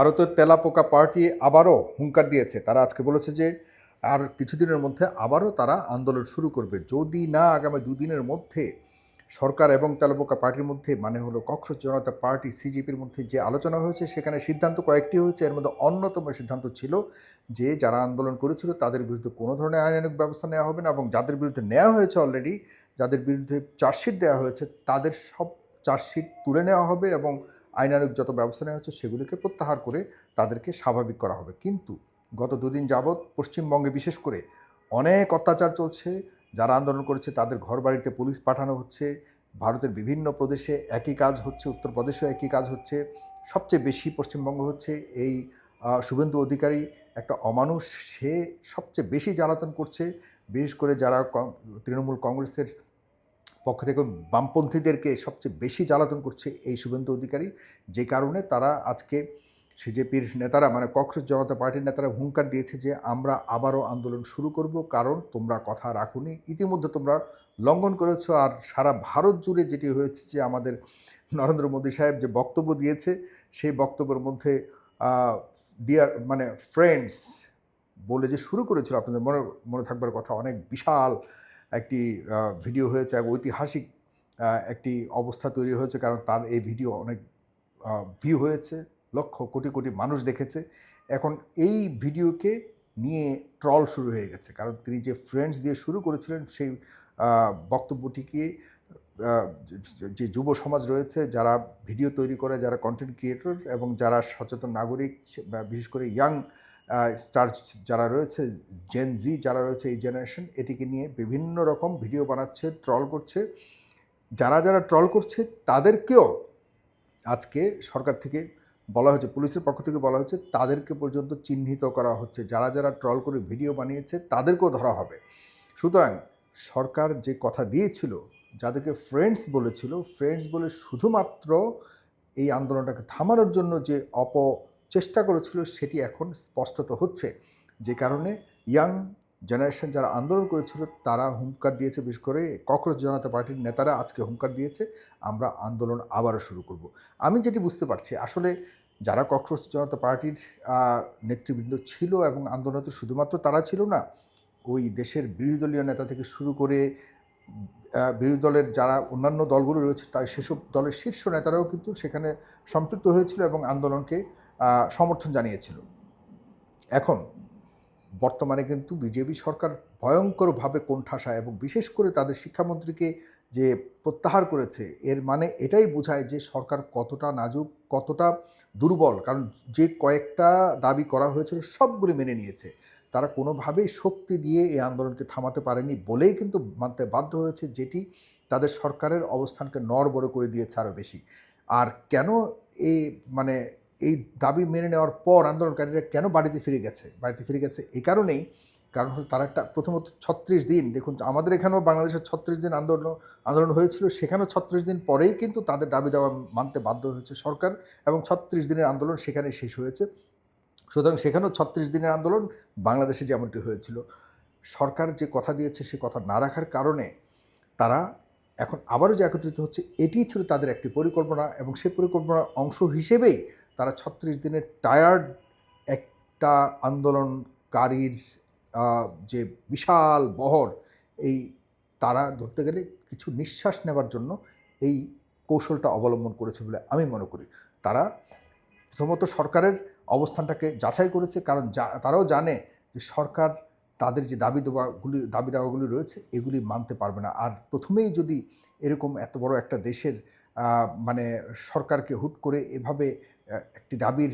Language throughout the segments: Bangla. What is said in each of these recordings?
ভারতের তেলাপোকা পার্টি আবারও হুঙ্কার দিয়েছে। তারা আজকে বলেছে যে আর কিছুদিনের মধ্যে আবারও তারা আন্দোলন শুরু করবে। যদি না আগামী দুদিনের মধ্যে সরকার এবং তেলাপোকা পার্টির মধ্যে মানে হলো ককরোচ জনতা পার্টি সিজেপির মধ্যে যে আলোচনা হয়েছে সেখানে সিদ্ধান্ত কয়েকটি হয়েছে। এর মধ্যে অন্যতম সিদ্ধান্ত ছিল যে যারা আন্দোলন করেছিল তাদের বিরুদ্ধে কোনো ধরনের আইনানুগ ব্যবস্থা নেওয়া হবে না এবং যাদের বিরুদ্ধে নেওয়া হয়েছে অলরেডি, যাদের বিরুদ্ধে চার্জশিট দেওয়া হয়েছে তাদের সব চার্জশিট তুলে নেওয়া হবে এবং আইনানুগ যত ব্যবস্থা নেওয়া হচ্ছে সেগুলিকে প্রত্যাহার করে তাদেরকে স্বাভাবিক করা হবে। কিন্তু গত দুদিন যাবৎ পশ্চিমবঙ্গে বিশেষ করে অনেক অত্যাচার চলছে। যারা আন্দোলন করেছে তাদের ঘরবাড়িতে পুলিশ পাঠানো হচ্ছে। ভারতের বিভিন্ন প্রদেশে একই কাজ হচ্ছে, উত্তরপ্রদেশেও একই কাজ হচ্ছে। সবচেয়ে বেশি পশ্চিমবঙ্গ হচ্ছে এই শুভেন্দু অধিকারী একটা অমানুষ, সে সবচেয়ে বেশি জ্বালাতন করছে। বিশেষ করে যারা তৃণমূল কংগ্রেসের পক্ষ থেকে বামপন্থীদেরকে সবচেয়ে বেশি জ্বালাতন করছে এই শুভেন্দু অধিকারী, যে কারণে তারা আজকে সিজেপির নেতারা মানে ককরোচ জনতা পার্টির নেতারা হুঙ্কার দিয়েছে যে আমরা আবারও আন্দোলন শুরু করব, কারণ তোমরা কথা রাখুনি, ইতিমধ্যে তোমরা লঙ্ঘন করেছো। আর সারা ভারত জুড়ে যেটি হয়েছে যে আমাদের নরেন্দ্র মোদী সাহেব যে বক্তব্য দিয়েছে সেই বক্তব্যের মধ্যে ডিয়ার মানে ফ্রেন্ডস বলে যে শুরু করেছিল, আপনাদের মনে মনে থাকবার কথা, অনেক বিশাল একটি ভিডিও হয়েছে, এক ঐতিহাসিক একটি অবস্থা তৈরি হয়েছে, কারণ তার এই ভিডিও অনেক ভিউ হয়েছে, লক্ষ কোটি কোটি মানুষ দেখেছে। এখন এই ভিডিওকে নিয়ে ট্রল শুরু হয়ে গেছে, কারণ তিনি যে ফ্রেন্ডস দিয়ে শুরু করেছিলেন সেই বক্তব্যটিকে যে যুব সমাজ রয়েছে, যারা ভিডিও তৈরি করে, যারা কন্টেন্ট ক্রিয়েটর এবং যারা সচেতন নাগরিক, বিশেষ করে ইয়াং স্টার যারা রয়েছে, জেন জি যারা রয়েছে, এই জেনারেশন এটিকে নিয়ে বিভিন্ন রকম ভিডিও বানাচ্ছে, ট্রল করছে। যারা যারা ট্রল করছে তাদেরকেও আজকে সরকার থেকে বলা হচ্ছে, পুলিশের পক্ষ থেকে বলা হচ্ছে তাদেরকে পর্যন্ত চিহ্নিত করা হচ্ছে, যারা যারা ট্রল করে ভিডিও বানিয়েছে তাদেরকেও ধরা হবে। সুতরাং সরকার যে কথা দিয়েছিল, যাদেরকে ফ্রেন্ডস বলেছিল, ফ্রেন্ডস বলে শুধুমাত্র এই আন্দোলনটাকে থামানোর জন্য যে অপচেষ্টা করেছিল সেটি এখন স্পষ্টত হচ্ছে, যে কারণে ইয়াং জেনারেশন যারা আন্দোলন করেছিল তারা হুঙ্কার দিয়েছে। বিশেষ করে ককরোচ জনতা পার্টির নেতারা আজকে হুঙ্কার দিয়েছে আমরা আন্দোলন আবারও শুরু করব। আমি যেটি বুঝতে পারছি, আসলে যারা ককরোচ জনতা পার্টির নেতৃবৃন্দ ছিল এবং আন্দোলনে তো শুধুমাত্র তারা ছিল না, ওই দেশের বিরোধী দলীয় নেতা থেকে শুরু করে বিরোধী দলের যারা অন্যান্য দলগুলো রয়েছে তার সেসব দলের শীর্ষ নেতারাও কিন্তু সেখানে সম্পৃক্ত হয়েছিল এবং আন্দোলনকে সমর্থন জানিয়েছিল। এখন বর্তমানে কিন্তু বিজেপি সরকার ভয়ঙ্করভাবে কোণঠাসা এবং বিশেষ করে তাদের শিক্ষামন্ত্রীকে যে প্রত্যাহার করেছে, এর মানে এটাই বোঝায় যে সরকার কতটা নাজুক, কতটা দুর্বল। কারণ যে কয়েকটা দাবি করা হয়েছিল সবগুলি মেনে নিয়েছে, তারা কোনোভাবেই শক্তি দিয়ে এই আন্দোলনকে থামাতে পারেনি বলেই কিন্তু মানতে বাধ্য হয়েছে, যেটি তাদের সরকারের অবস্থানকে নড়বড় করে দিয়েছে আরও বেশি। আর কেন এই মানে এই দাবি মেনে নেওয়ার পর আন্দোলনকারীরা কেন বাড়িতে ফিরে গেছে এই কারণেই, কারণ হলো তারা একটা প্রথমত ৩৬ দিন, দেখুন আমাদের এখানেও বাংলাদেশের ৩৬ দিন আন্দোলন হয়েছিল, সেখানেও ৩৬ দিন পরেই কিন্তু তাদের দাবি দেওয়া মানতে বাধ্য হয়েছে সরকার এবং ৩৬ দিনের আন্দোলন সেখানে শেষ হয়েছে। সুতরাং সেখানেও ৩৬ দিনের আন্দোলন বাংলাদেশে যেমনটি হয়েছিল। সরকার যে কথা দিয়েছে সে কথা না রাখার কারণে তারা এখন আবারও যে একত্রিত হচ্ছে, এটিই ছিল তাদের একটি পরিকল্পনা এবং সেই পরিকল্পনার অংশ হিসেবেই তারা ৩৬ দিনের টায়ার্ড একটা আন্দোলনকারীর যে বিশাল বহর, এই তারা ধরতে গেলে কিছু নিঃশ্বাস নেবার জন্য এই কৌশলটা অবলম্বন করেছে বলে আমি মনে করি। তারা প্রথমত সরকারের অবস্থানটাকে যাচাই করেছে, কারণ তারাও জানে যে সরকার তাদের যে দাবি দাওয়াগুলি রয়েছে এগুলি মানতে পারবে না। আর প্রথমেই যদি এরকম এত বড় একটা দেশের মানে সরকারকে হুট করে এভাবে একটি দাবির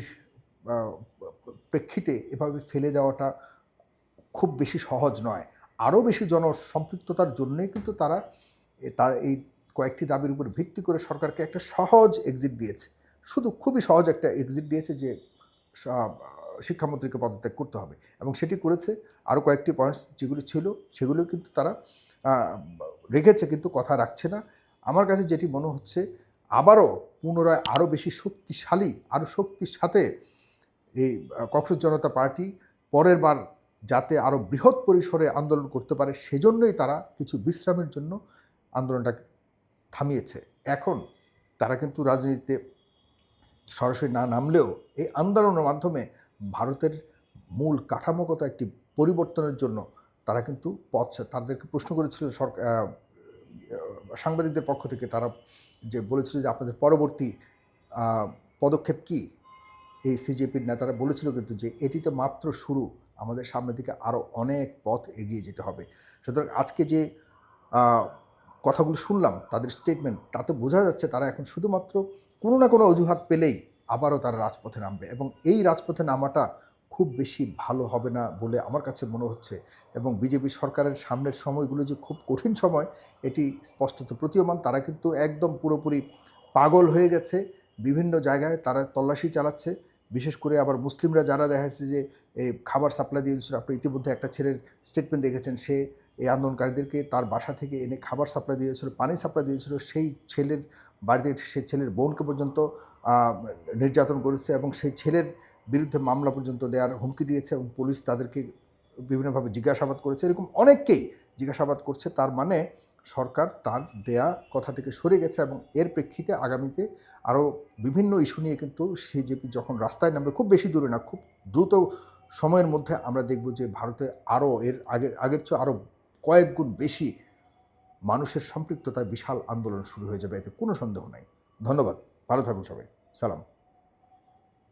প্রেক্ষিতে এভাবে ফেলে দেওয়াটা খুব বেশি সহজ নয়। আরও বেশি জনসম্পৃক্ততার জন্যই কিন্তু তারা এই কয়েকটি দাবির উপর ভিত্তি করে সরকারকে একটা সহজ এক্সিট দিয়েছে, শুধু খুবই সহজ একটা এক্সিট দিয়েছে যে শিক্ষামন্ত্রীকে পদত্যাগ করতে হবে, এবং সেটি করেছে। আরও কয়েকটি পয়েন্টস যেগুলি ছিল সেগুলো কিন্তু তারা রেখেছে, কিন্তু কথা রাখছে না। আমার কাছে যেটি মনে হচ্ছে আবারও পুনরায় আরও বেশি শক্তিশালী, আরও শক্তির সাথে এই ককরোচ জনতা পার্টি পরের বার যাতে আরও বৃহৎ পরিসরে আন্দোলন করতে পারে সেজন্যই তারা কিছু বিশ্রামের জন্য আন্দোলনটা থামিয়েছে। এখন তারা কিন্তু রাজনীতিতে সরাসরি না নামলেও এই আন্দোলনের মাধ্যমে ভারতের মূল কাঠামোগত একটি পরিবর্তনের জন্য তারা কিন্তু তাদেরকে প্রশ্ন করেছিল সাংবাদিকদের পক্ষ থেকে, তারা যে বলেছিল যে আপনাদের পরবর্তী পদক্ষেপ কী, এই সিজেপির নেতারা বলেছিল কিন্তু যে এটি তো মাত্র শুরু, আমাদের সামনের দিকে আরও অনেক পথ এগিয়ে যেতে হবে। সুতরাং আজকে যে কথাগুলো শুনলাম তাদের স্টেটমেন্ট, তাতে বোঝা যাচ্ছে তারা এখন শুধুমাত্র কোনো না কোনো অজুহাত পেলেই আবারও তারা রাজপথে নামবে, এবং এই রাজপথে নামাটা খুব বেশি ভালো হবে না বলে আমার কাছে মনে হচ্ছে। এবং বিজেপি সরকারের সামনের সময়গুলো যে খুব কঠিন সময়, এটি স্পষ্টত প্রতীয়মান। তারা কিন্তু একদম পুরোপুরি পাগল হয়ে গেছে, বিভিন্ন জায়গায় তারা তল্লাশি চালাচ্ছে। বিশেষ করে আবার মুসলিমরা যারা দেখা যাচ্ছে যে এই খাবার সাপ্লাই দিয়ে দিচ্ছিল, আপনি ইতিমধ্যে একটা ছেলের স্টেটমেন্ট দেখেছেন, সে এই আন্দোলনকারীদেরকে তার বাসা থেকে এনে খাবার সাপ্লাই দিয়েছিল, পানি সাপ্লাই দিয়েছিল, সেই ছেলের বাড়িতে সেই ছেলের বোনকে পর্যন্ত নির্যাতন করেছে, এবং সেই ছেলের বিরুদ্ধে মামলা পর্যন্ত দেওয়ার হুমকি দিয়েছে, এবং পুলিশ তাদেরকে বিভিন্নভাবে জিজ্ঞাসাবাদ করেছে। এরকম অনেককেই জিজ্ঞাসাবাদ করছে। তার মানে সরকার তার দেয়া কথা থেকে সরে গেছে, এবং এর প্রেক্ষিতে আগামীতে আরও বিভিন্ন ইস্যু নিয়ে কিন্তু সিজেপি যখন রাস্তায় নামবে, খুব বেশি দূরে না, খুব দ্রুত সময়ের মধ্যে আমরা দেখব যে ভারতে আরও আগের চেয়ে আরও কয়েক গুণ বেশি মানুষের সম্পৃক্ততায় বিশাল আন্দোলন শুরু হয়ে যাবে, এতে কোনো সন্দেহ নাই। ধন্যবাদ, ভালো থাকুন সবাই, সালাম।